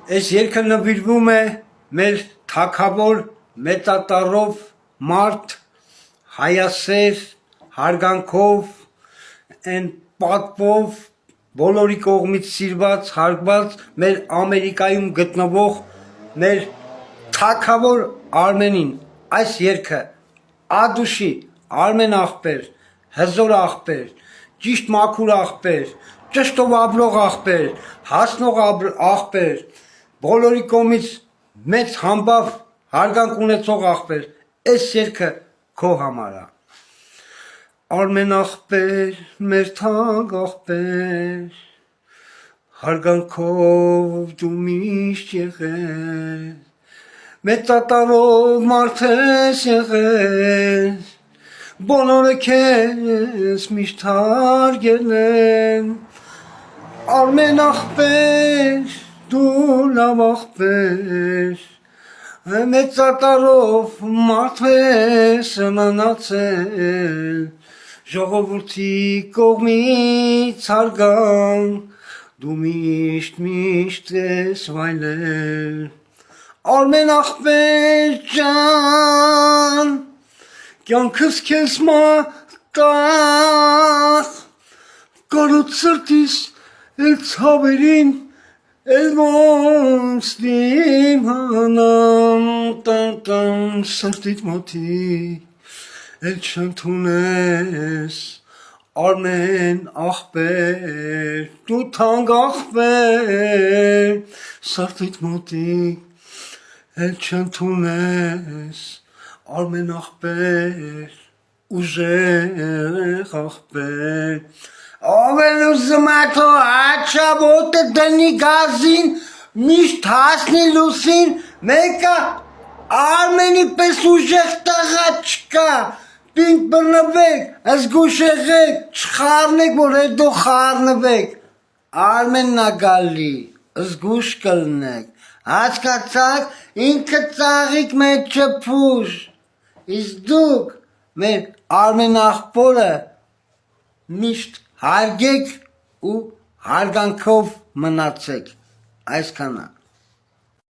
Այս երգը նվիրվում է մեր թագավոր մեծատառով մարդ հայասեր հարգանքով այն պատվով բոլորի կողմից սիրված հարգված մեր Ամերիկայում գտնվող մեր թագավոր Արմենին այս երգը ադուշի Արմեն աղբեր հզոր աղբեր ճիշտ մաքուր աղբեր ճշտով ապրող աղբեր հասնող աղբեր բոլորի կողմից մեծ համբավ հարգանք ունեցող աղբեր այս երգը քո համար է Արմեն աղբեր մեր թանկ աղբեր հարգանքով դու միշտ եղել մեծատառով մարդ ես եղել բոլորը քեզ միշտ հարգել են Արմեն աղբեր դու լավ աղբեր մեծատառով մարդ ես մնացել ժողովրդի կողմից հարգանք դու միշտ ես վայելել Արմեն աղբեր ջան կյանքս քեզ մատաղ կարոտ սրտիս էլ ցավերին էլ ոնց դիմանամ տան սրտիդ մոտի էլ չընդունես Արմեն աղբեր դու թանկ աղբեր սրտիդ մոտի էլ չընդունես Արմեն աղբեր ուժեղ աղբեր Ով էլ ուզում է թո աչավոտը դնի գազին, միշտ հասնի լուսին, մեկը Արմենի պես ուժեղ տղա չկա, պինք բռնվեք, զգուշ եղեք, չխառնեք, որ հետո խառնվեք, Արմենն ա գալի, զգուշ կլնեք, հասկացաք, ինքը ծաղիկ մեջը փուշ, իսկ դուք մեր Արմեն աղբորը միշտ հարգեք ու հարգանքով մնացեք այսքանը